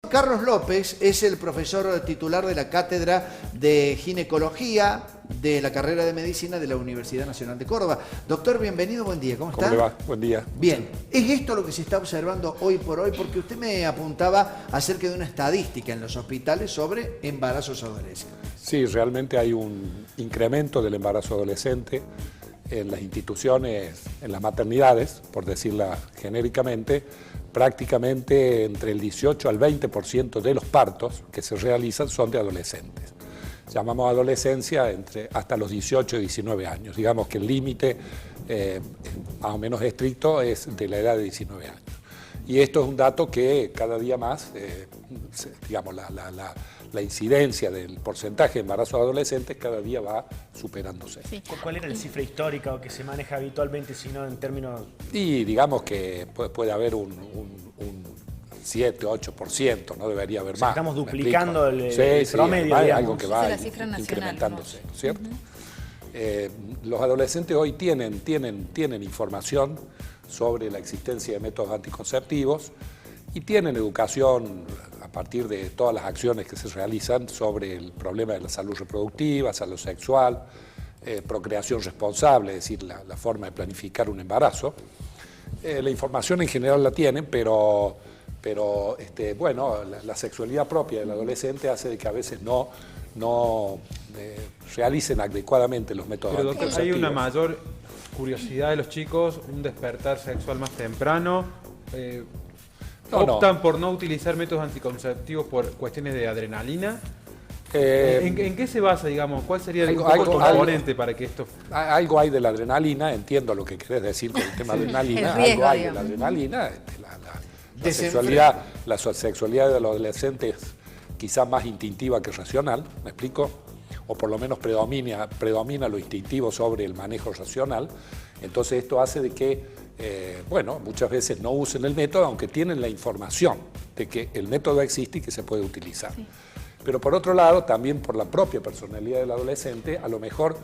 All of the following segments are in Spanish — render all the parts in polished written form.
Carlos López es el profesor titular de la Cátedra de Ginecología de la carrera de Medicina de la Universidad Nacional de Córdoba. Doctor, bienvenido, buen día, ¿cómo está? ¿Cómo le va? Buen día. Bien, ¿es esto lo que se está observando hoy por hoy? Porque usted me apuntaba acerca de una estadística en los hospitales sobre embarazos adolescentes. Sí, realmente hay un incremento del embarazo adolescente en las instituciones, en las maternidades, por decirla genéricamente. Prácticamente entre el 18 al 20% de los partos que se realizan son de adolescentes. Llamamos adolescencia hasta los 18 y 19 años. Digamos que el límite más o menos estricto es de la edad de 19 años. Y esto es un dato que cada día más, digamos, la incidencia del porcentaje de embarazos adolescentes cada día va superándose. Sí. ¿Cuál era la cifra histórica o que se maneja habitualmente, si no en términos...? Y digamos que puede haber un 7, 8%, no debería haber más. Estamos duplicando el promedio, hay digamos. algo que va incrementándose, ¿no es cierto? Los adolescentes hoy tienen información sobre la existencia de métodos anticonceptivos y tienen educación a partir de todas las acciones que se realizan sobre el problema de la salud reproductiva, salud sexual, procreación responsable, es decir, la forma de planificar un embarazo. La información en general la tienen, pero bueno, la sexualidad propia del adolescente hace de que a veces no realicen adecuadamente los métodos anticonceptivos. Pero doctor, hay una mayor curiosidad de los chicos, un despertar sexual más temprano, optan por no utilizar métodos anticonceptivos por cuestiones de adrenalina. ¿En qué se basa, digamos? ¿Cuál sería el componente para que esto...? Algo hay de la adrenalina, entiendo lo que querés decir con el tema de adrenalina, algo hay de la adrenalina, la sexualidad de los adolescentes es quizás más instintiva que racional, ¿me explico? O por lo menos predomina lo instintivo sobre el manejo racional. Entonces esto hace de que, bueno, muchas veces no usen el método, aunque tienen la información de que el método existe y que se puede utilizar. Sí. Pero por otro lado, también por la propia personalidad del adolescente, a lo mejor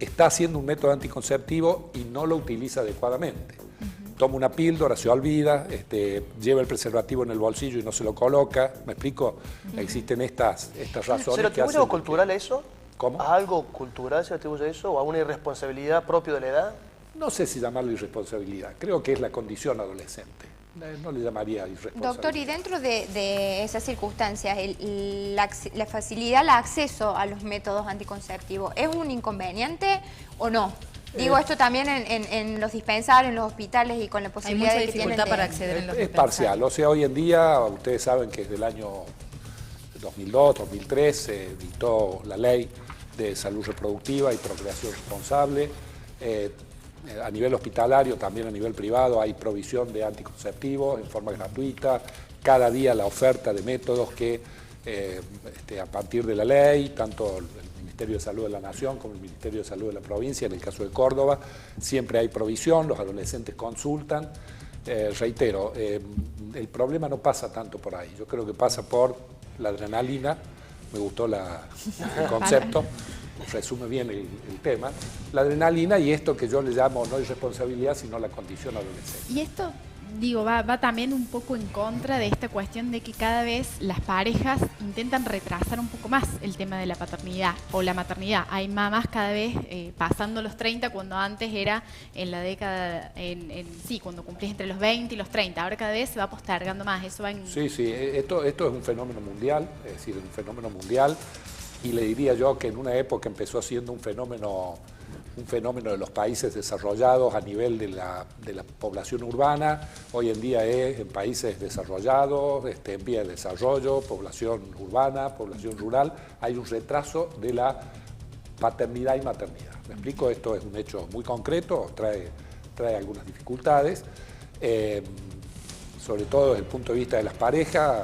está haciendo un método anticonceptivo y no lo utiliza adecuadamente. Toma una píldora, se olvida, lleva el preservativo en el bolsillo y no se lo coloca. ¿Me explico? Existen estas razones. ¿Se le atribuye algo cultural a eso? ¿Cómo? ¿A algo cultural se le atribuye a eso? ¿O a una irresponsabilidad propia de la edad? No sé si llamarlo irresponsabilidad. Creo que es la condición adolescente. No le llamaría irresponsabilidad. Doctor, y dentro de esas circunstancias, la facilidad, el acceso a los métodos anticonceptivos, ¿es un inconveniente o no? Digo, esto también en los dispensarios, en los hospitales y con la posibilidad de que tienen para acceder en los dispensarios. Es parcial, o sea, hoy en día, ustedes saben que desde el año 2002, 2003 se dictó la ley de salud reproductiva y procreación responsable. A nivel hospitalario, también a nivel privado, hay provisión de anticonceptivos en forma gratuita. Cada día la oferta de métodos que a partir de la ley, tanto el Ministerio de Salud de la Nación como el Ministerio de Salud de la provincia, en el caso de Córdoba, siempre hay provisión, los adolescentes consultan. Reitero, el problema no pasa tanto por ahí, yo creo que pasa por la adrenalina, me gustó el concepto, resume bien el tema, la adrenalina y esto que yo le llamo no irresponsabilidad, sino la condición adolescente. Y esto, digo, va también un poco en contra de esta cuestión de que cada vez las parejas intentan retrasar un poco más el tema de la paternidad o la maternidad. Hay mamás cada vez pasando los 30, cuando antes era en la década, sí, cuando cumplís entre los 20 y los 30. Ahora cada vez se va postergando más. Eso va en... Sí, esto es un fenómeno mundial, es decir, un fenómeno mundial. Y le diría yo que en una época empezó siendo un fenómeno de los países desarrollados a nivel de la población urbana. Hoy en día es en países desarrollados, en vía de desarrollo, población urbana, población rural. Hay un retraso de la paternidad y maternidad. ¿Me explico? Esto es un hecho muy concreto, trae algunas dificultades. Sobre todo desde el punto de vista de las parejas,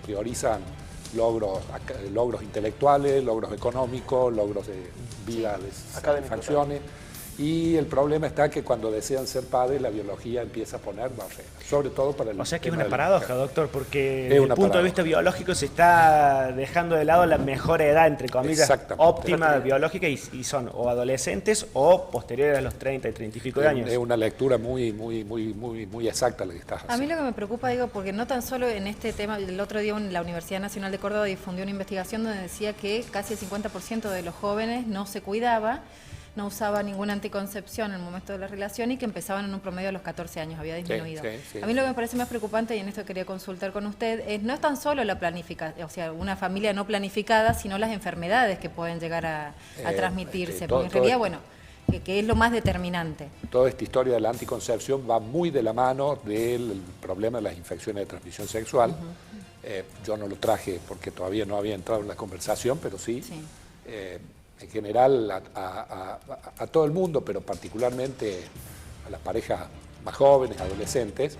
priorizan logros intelectuales, logros económicos, logros de vida de satisfacciones, Y el problema está que cuando desean ser padres, la biología empieza a poner barreras, sobre todo para el O sea que es tema una de la paradoja, mujer. doctor, porque Es desde el una punto de paradoja. vista biológico se está dejando de lado la mejor edad, entre comillas, Exactamente. óptima biológica y son o adolescentes o posteriores a los 30 y 30 y pico de años. Es una lectura muy exacta la que estás haciendo. A mí lo que me preocupa, digo, porque no tan solo en este tema, el otro día la Universidad Nacional de Córdoba difundió una investigación donde decía que casi el 50% de los jóvenes no se cuidaba, no usaba ninguna anticoncepción en el momento de la relación y que empezaban en un promedio a los 14 años, había disminuido. Sí. A mí lo que me parece más preocupante, y en esto quería consultar con usted, no es tan solo la planificación, o sea, una familia no planificada, sino las enfermedades que pueden llegar a transmitirse, porque en realidad, bueno, que es lo más determinante. Toda esta historia de la anticoncepción va muy de la mano del problema de las infecciones de transmisión sexual. Yo no lo traje porque todavía no había entrado en la conversación, pero sí. En general a todo el mundo, pero particularmente a las parejas más jóvenes, adolescentes,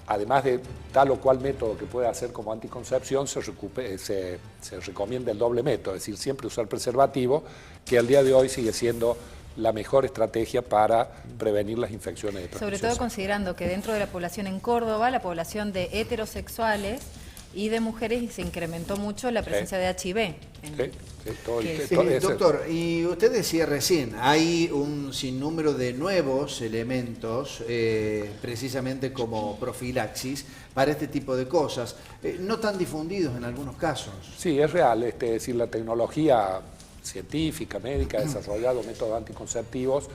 además de tal o cual método que pueda hacer como anticoncepción, se recomienda el doble método, es decir, siempre usar preservativo, que al día de hoy sigue siendo la mejor estrategia para prevenir las infecciones de transmisión Sobre todo sexual. considerando que dentro de la población en Córdoba, la población de heterosexuales y de mujeres, se incrementó mucho la presencia de HIV. Doctor, y usted decía recién, hay un sinnúmero de nuevos elementos, precisamente como profilaxis, para este tipo de cosas, no tan difundidos en algunos casos. Sí, es real, es decir, la tecnología científica, médica, ha desarrollado métodos anticonceptivos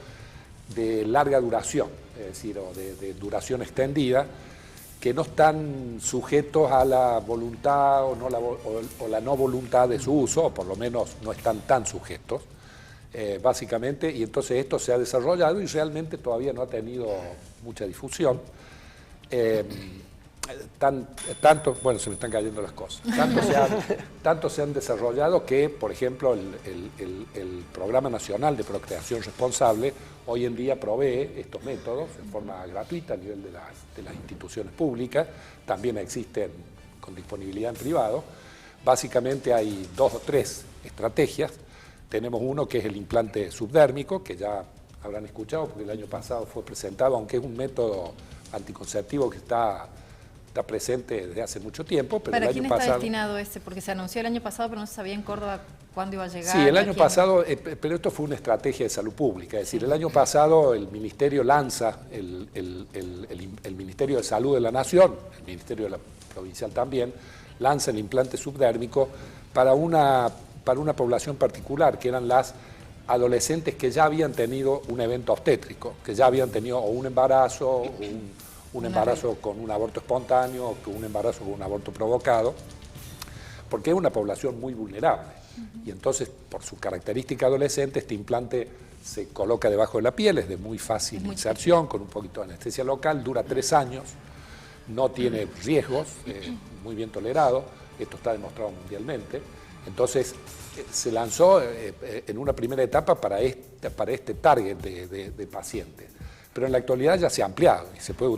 de larga duración, es decir, o de duración extendida, que no están sujetos a la voluntad o la no voluntad de su uso, o por lo menos no están tan sujetos, básicamente, y entonces esto se ha desarrollado y realmente todavía no ha tenido mucha difusión. Bueno, se me están cayendo las cosas. Tanto se han desarrollado que, por ejemplo, el Programa Nacional de Procreación Responsable hoy en día provee estos métodos en forma gratuita a nivel de las instituciones públicas, también existen con disponibilidad en privado. Básicamente hay 2 o 3 estrategias. Tenemos uno que es el implante subdérmico, que ya habrán escuchado porque el año pasado fue presentado, aunque es un método anticonceptivo que está presente desde hace mucho tiempo. Pero ¿Para el quién año está pasado, destinado ese? Porque se anunció el año pasado, pero no se sabía en Córdoba cuándo iba a llegar. Sí, el año pasado, pero esto fue una estrategia de salud pública, es decir, el año pasado el Ministerio lanza, el Ministerio de Salud de la Nación, el Ministerio de la Provincial también, lanza el implante subdérmico para una población particular, que eran las adolescentes que ya habían tenido un evento obstétrico, que ya habían tenido o un embarazo, o un embarazo con un aborto espontáneo, o un embarazo con un aborto provocado, porque es una población muy vulnerable. Y entonces, por su característica adolescente, este implante se coloca debajo de la piel, es de muy fácil inserción, con un poquito de anestesia local, dura 3 años, no tiene riesgos, muy bien tolerado, esto está demostrado mundialmente. Entonces, se lanzó en una primera etapa para este target de pacientes. Pero en la actualidad ya se ha ampliado y se puede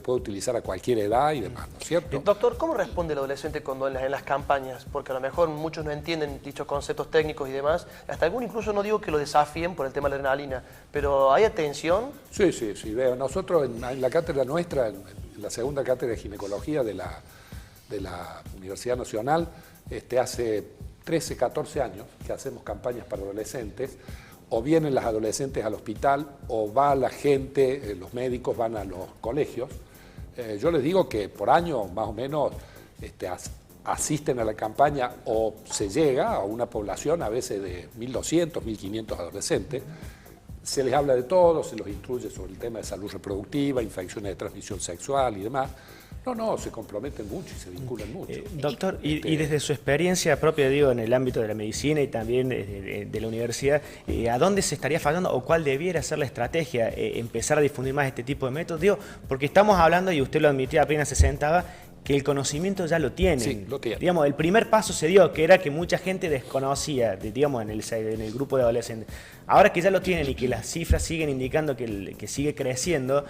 utilizar a cualquier edad y demás, ¿no es cierto? Doctor, ¿cómo responde el adolescente cuando en las campañas? Porque a lo mejor muchos no entienden dichos conceptos técnicos y demás. Hasta algunos incluso no digo que lo desafíen por el tema de la adrenalina, pero ¿hay atención? Sí, veo. Nosotros en la cátedra nuestra, en la segunda cátedra de ginecología de la Universidad Nacional, hace 13, 14 años que hacemos campañas para adolescentes. O vienen las adolescentes al hospital, o va la gente, los médicos van a los colegios. Yo les digo que por año, más o menos, asisten a la campaña o se llega a una población a veces de 1.200, 1.500 adolescentes. Se les habla de todo, se los instruye sobre el tema de salud reproductiva, infecciones de transmisión sexual y demás. No, se comprometen mucho y se vinculan mucho. Doctor, y desde su experiencia propia, digo, en el ámbito de la medicina y también de la universidad, ¿a dónde se estaría fallando o cuál debiera ser la estrategia? Empezar a difundir más este tipo de métodos, digo, porque estamos hablando, y usted lo admitía apenas se sentaba, que el conocimiento ya lo tienen. Sí, lo tienen. Digamos, el primer paso se dio, que era que mucha gente desconocía, digamos, en el grupo de adolescentes. Ahora que ya lo tienen y que las cifras siguen indicando que sigue creciendo,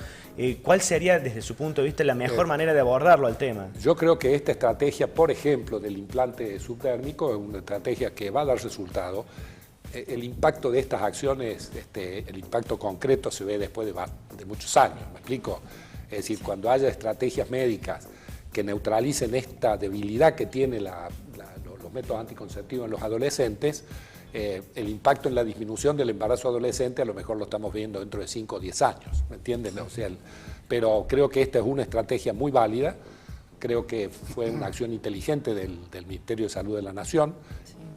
¿cuál sería, desde su punto de vista, la mejor manera de abordarlo al tema? Yo creo que esta estrategia, por ejemplo, del implante subdérmico, es una estrategia que va a dar resultado. el impacto de estas acciones, el impacto concreto se ve después de muchos años, ¿me explico? Es decir, cuando haya estrategias médicas que neutralicen esta debilidad que tienen los métodos anticonceptivos en los adolescentes, el impacto en la disminución del embarazo adolescente a lo mejor lo estamos viendo dentro de 5 o 10 años, ¿me entienden? O sea, pero creo que esta es una estrategia muy válida, creo que fue una acción inteligente del Ministerio de Salud de la Nación,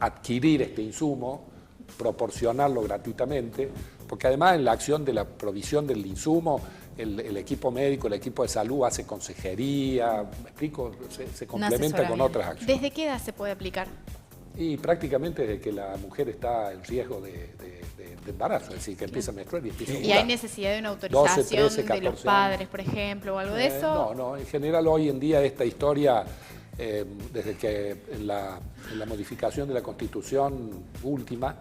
adquirir este insumo, proporcionarlo gratuitamente, porque además en la acción de la provisión del insumo, el equipo médico, el equipo de salud hace consejería, ¿me explico? Se complementa con otras acciones. ¿Desde qué edad se puede aplicar? Y prácticamente desde que la mujer está en riesgo de embarazo, es decir, que empieza a menstruar y empieza a ¿Y hay necesidad de una autorización 12, 13, 14 de los padres, por ejemplo, o algo de eso? No, en general hoy en día esta historia, desde que en la modificación de la Constitución última,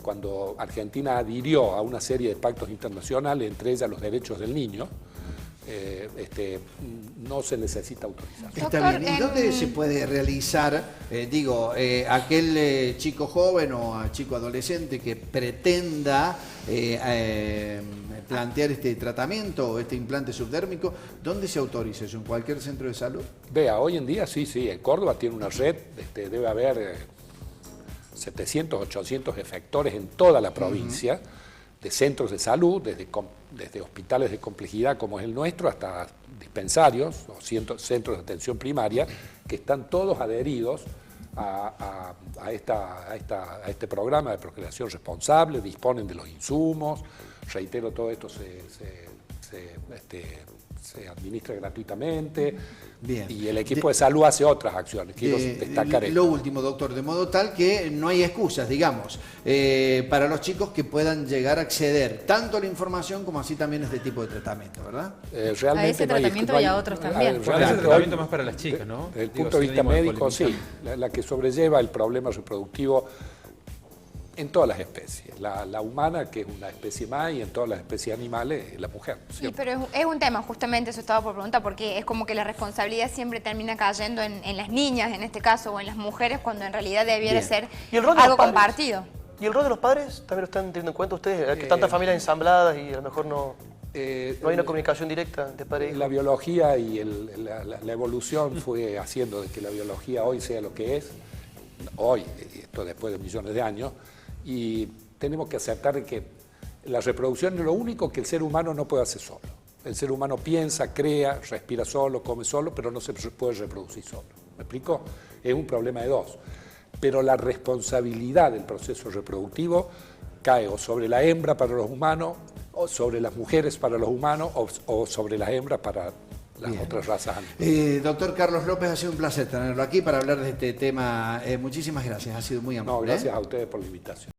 cuando Argentina adhirió a una serie de pactos internacionales, entre ellas los derechos del niño, no se necesita autorización. Está bien. ¿Y dónde se puede realizar, aquel chico joven o chico adolescente que pretenda plantear este tratamiento o este implante subdérmico, dónde se autoriza eso? ¿En cualquier centro de salud? Vea, hoy en día sí, en Córdoba tiene una red, debe haber 700, 800 efectores en toda la provincia, de centros de salud, desde hospitales de complejidad como es el nuestro, hasta dispensarios o centros de atención primaria, que están todos adheridos a este programa de procreación responsable, disponen de los insumos, reitero, todo esto se administra gratuitamente. Bien. Y el equipo de salud hace otras acciones. Quiero destacar esto. Lo último, doctor, de modo tal que no hay excusas, digamos, para los chicos que puedan llegar a acceder tanto a la información como así también a este tipo de tratamiento, ¿verdad? Realmente a ese tratamiento y a otros también. Ese tratamiento más para las chicas, ¿no? Desde el punto de vista médico, sí. La que sobrelleva el problema reproductivo en todas las especies. La humana, que es una especie más, y en todas las especies animales, la mujer. Sí, pero es un tema, justamente eso estaba por preguntar, porque es como que la responsabilidad siempre termina cayendo en las niñas, en este caso, o en las mujeres, cuando en realidad debiera ser algo compartido. ¿Y el rol de los padres también lo están teniendo en cuenta ustedes? Que tantas familias ensambladas y a lo mejor no hay una comunicación directa de padre e hijo. La biología y la evolución fue haciendo de que la biología hoy sea lo que es, hoy, esto después de millones de años, y tenemos que aceptar que la reproducción es lo único que el ser humano no puede hacer solo. El ser humano piensa, crea, respira solo, come solo, pero no se puede reproducir solo. ¿Me explico? Es un problema de dos. Pero la responsabilidad del proceso reproductivo cae o sobre la hembra para los humanos, o sobre las mujeres para los humanos, o sobre las hembras para las otras razas. Doctor Carlos López, ha sido un placer tenerlo aquí para hablar de este tema. Muchísimas gracias, ha sido muy amable. No, gracias a ustedes por la invitación.